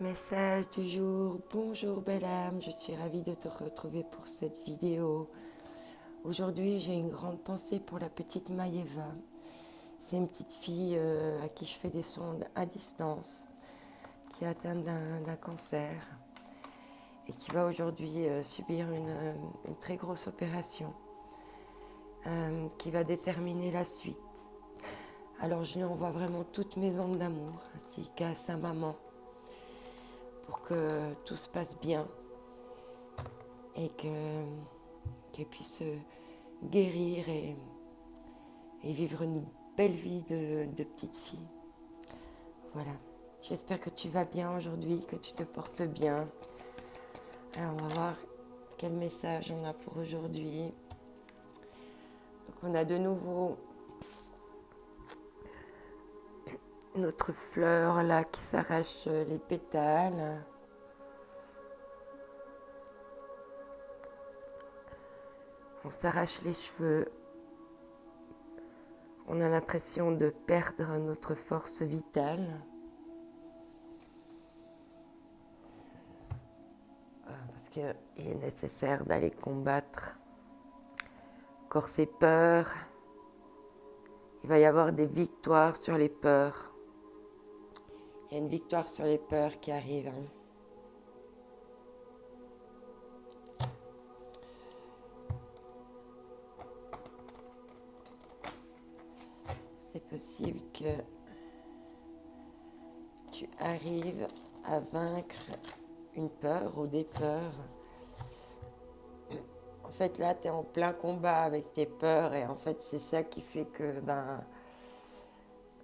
Message du jour, bonjour belle âme, je suis ravie de te retrouver pour cette vidéo. Aujourd'hui j'ai une grande pensée pour la petite Maïeva. C'est une petite fille à qui je fais des sondes à distance, qui est atteinte d'un cancer et qui va aujourd'hui subir une très grosse opération qui va déterminer la suite. Alors je lui envoie vraiment toutes mes ondes d'amour ainsi qu'à sa maman pour que tout se passe bien et qu'elle puisse guérir et vivre une belle vie de petite fille. Voilà. J'espère que tu vas bien aujourd'hui, que tu te portes bien. Alors on va voir quel message on a pour aujourd'hui. Donc on a de nouveau notre fleur là qui s'arrache les pétales. On s'arrache les cheveux. On a l'impression de perdre notre force vitale. Parce qu'il est nécessaire d'aller combattre encore ses peurs. Il va y avoir des victoires sur les peurs. Il y a une victoire sur les peurs qui arrive. C'est possible que tu arrives à vaincre une peur ou des peurs. En fait, là, tu es en plein combat avec tes peurs et en fait, c'est ça qui fait que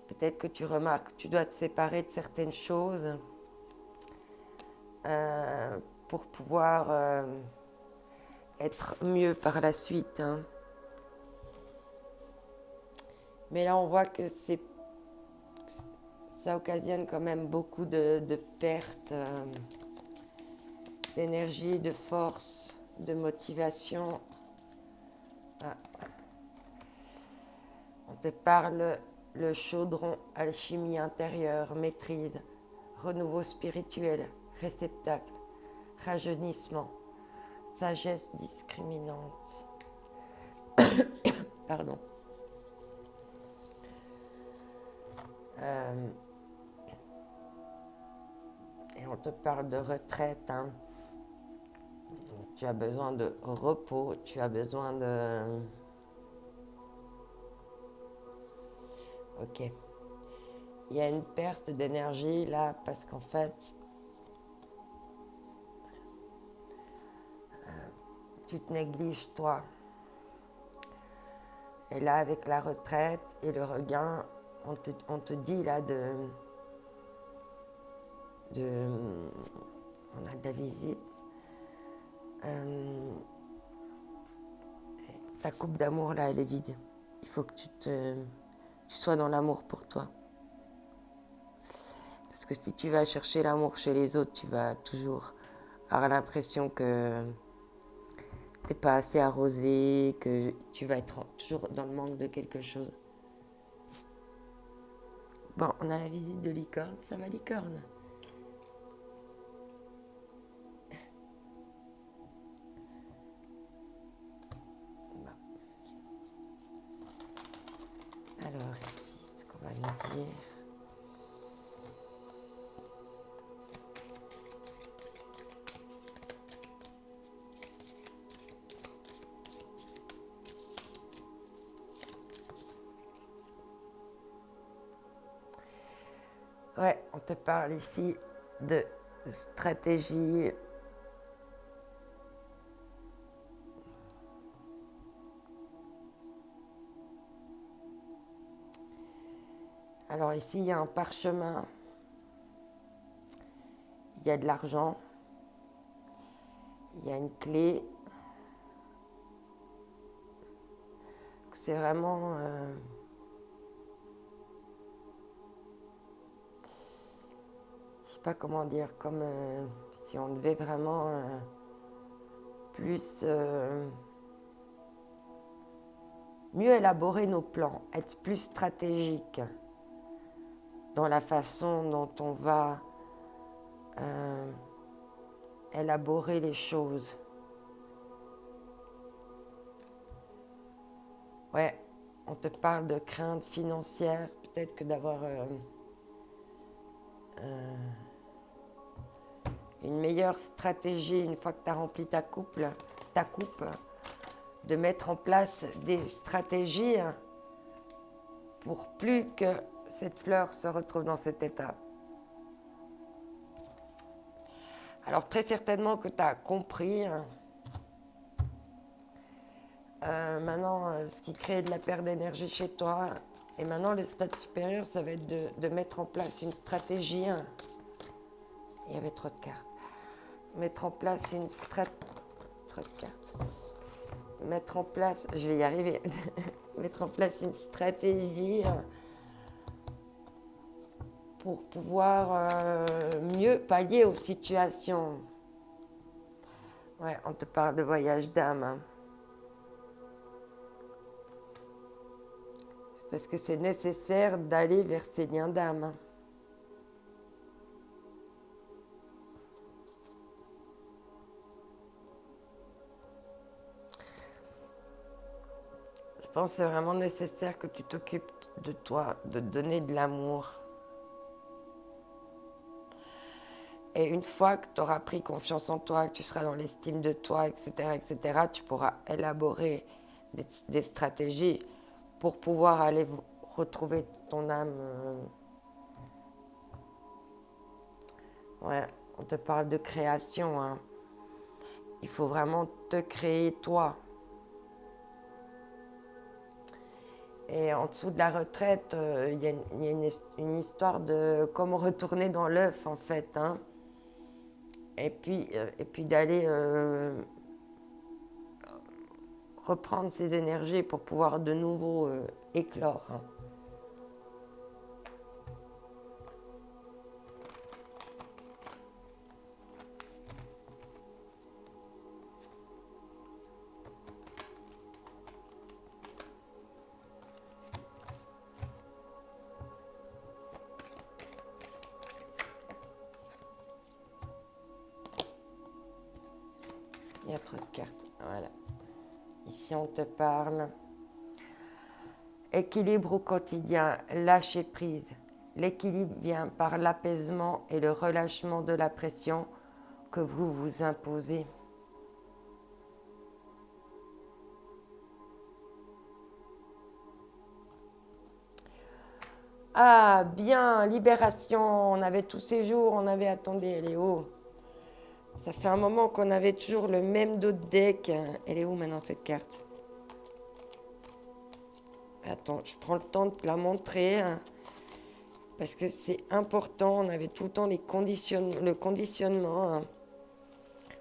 peut-être que tu remarques que tu dois te séparer de certaines choses pour pouvoir être mieux par la suite. Mais là, on voit que ça occasionne quand même beaucoup de pertes d'énergie, de force, de motivation. Ah. On te parle le chaudron, alchimie intérieure, maîtrise, renouveau spirituel, réceptacle, rajeunissement, sagesse discriminante. Pardon. Et on te parle de retraite. Tu as besoin de repos, tu as besoin de... Ok. Il y a une perte d'énergie là parce qu'en fait, tu te négliges toi. Et là, avec la retraite et le regain, on te dit là on a de la visite. Ta coupe d'amour là, elle est vide. Il faut que tu sois dans l'amour pour toi. Parce que si tu vas chercher l'amour chez les autres, tu vas toujours avoir l'impression que t'es pas assez arrosé, que tu vas être toujours dans le manque de quelque chose. Bon, on a la visite de licorne, ça va licorne? Bon. Alors ici, ce qu'on va nous dire. Ouais, on te parle ici de stratégie. Alors ici, il y a un parchemin, il y a de l'argent, il y a une clé. C'est vraiment... je sais pas comment dire, comme si on devait vraiment plus... mieux élaborer nos plans, être plus stratégique dans la façon dont on va élaborer les choses. Ouais, on te parle de crainte financière, peut-être que d'avoir une meilleure stratégie une fois que tu as rempli ta coupe, de mettre en place des stratégies pour plus que cette fleur se retrouve dans cet état. Alors très certainement que tu as compris. Maintenant, ce qui crée de la perte d'énergie chez toi. Et maintenant, le stade supérieur, ça va être de mettre en place une stratégie. Il y avait trop de cartes. Mettre en place une stratégie. Trop de cartes. Mettre en place, je vais y arriver. Mettre en place une stratégie pour pouvoir mieux pallier aux situations. Ouais, on te parle de voyage d'âme. C'est parce que c'est nécessaire d'aller vers ces liens d'âme. Je pense que c'est vraiment nécessaire que tu t'occupes de toi, de te donner de l'amour. Et une fois que tu auras pris confiance en toi, que tu seras dans l'estime de toi, etc., tu pourras élaborer des stratégies pour pouvoir aller retrouver ton âme. Ouais, on te parle de création. Hein. Il faut vraiment te créer toi. Et en dessous de la retraite, il y a une histoire de comment retourner dans l'œuf, en fait. Hein. Et puis d'aller reprendre ses énergies pour pouvoir de nouveau éclore. Hein. Il y a trop de cartes. Voilà. Ici, on te parle. Équilibre au quotidien, lâcher prise. L'équilibre vient par l'apaisement et le relâchement de la pression que vous vous imposez. Ah, bien, libération. On avait tous ces jours, on avait attendu, elle est où? Ça fait un moment qu'on avait toujours le même dos de deck. Elle est où maintenant cette carte? Attends, je prends le temps de te la montrer. Parce que c'est important, on avait tout le temps le conditionnement. Hein.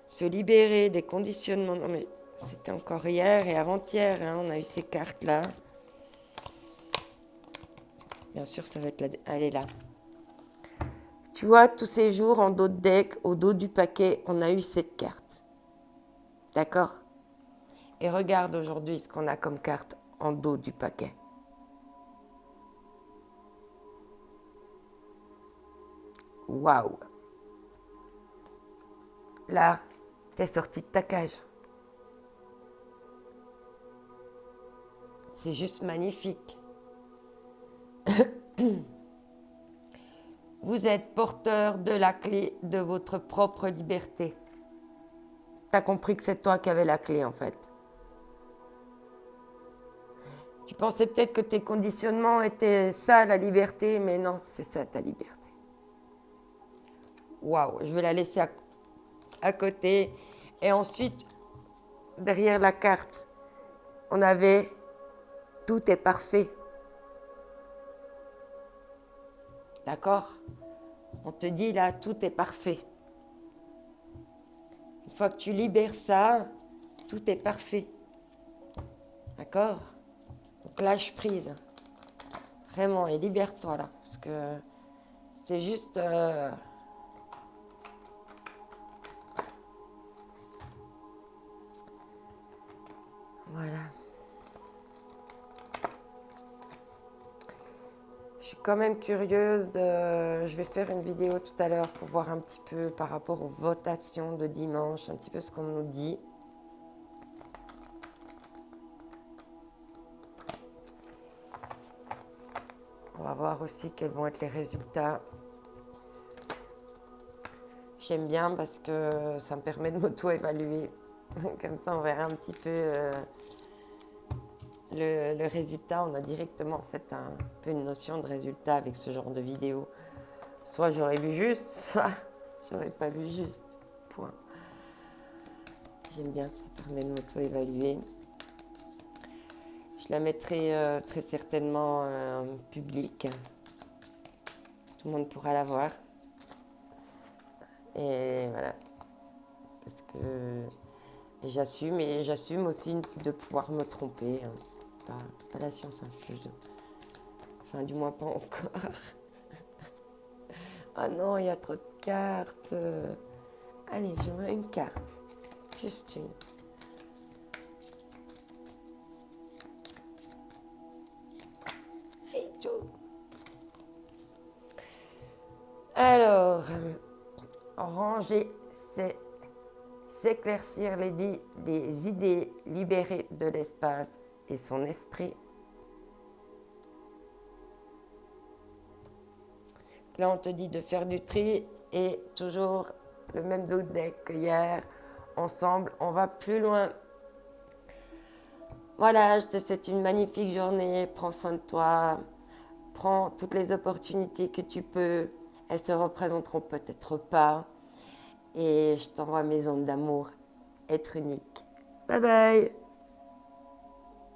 Se libérer des conditionnements. Non mais c'était encore hier et avant-hier, hein, on a eu ces cartes-là. Bien sûr, ça va être elle est là. Tu vois, tous ces jours, en dos de deck, au dos du paquet, on a eu cette carte. D'accord? Et regarde aujourd'hui ce qu'on a comme carte en dos du paquet. Waouh! Là, t'es sorti de ta cage. C'est juste magnifique. Vous êtes porteur de la clé de votre propre liberté. T'as compris que c'est toi qui avais la clé en fait. Tu pensais peut-être que tes conditionnements étaient ça, la liberté, mais non, c'est ça ta liberté. Waouh, je vais la laisser à côté. Et ensuite, derrière la carte, on avait tout est parfait. D'accord? On te dit là, tout est parfait. Une fois que tu libères ça, tout est parfait. D'accord? Donc lâche prise. Vraiment, et libère-toi là. Parce que c'est juste... Voilà. Je suis quand même curieuse de... Je vais faire une vidéo tout à l'heure pour voir un petit peu par rapport aux votations de dimanche, un petit peu ce qu'on nous dit. On va voir aussi quels vont être les résultats. J'aime bien parce que ça me permet de m'auto-évaluer. Comme ça, on verra un petit peu le résultat. On a directement en fait un peu une notion de résultat avec ce genre de vidéo. Soit j'aurais vu juste, soit j'aurais pas vu juste. Point. J'aime bien, ça permet de m'auto-évaluer. Je la mettrai très certainement en public. Tout le monde pourra la voir. Et voilà. Parce que j'assume, et j'assume aussi de pouvoir me tromper. Hein. Pas la science infuse. Enfin, du moins pas encore. Ah non, il y a trop de cartes. Allez, j'aimerais une carte. Juste une. Et tout. Alors, ranger, c'est s'éclaircir les idées, libérer de l'espace et son esprit. Là, on te dit de faire du tri et toujours le même deck que hier. Ensemble, on va plus loin. Voilà, je te souhaite une magnifique journée. Prends soin de toi. Prends toutes les opportunités que tu peux. Elles se représenteront peut-être pas. Et je t'envoie mes ondes d'amour. Être unique. Bye bye.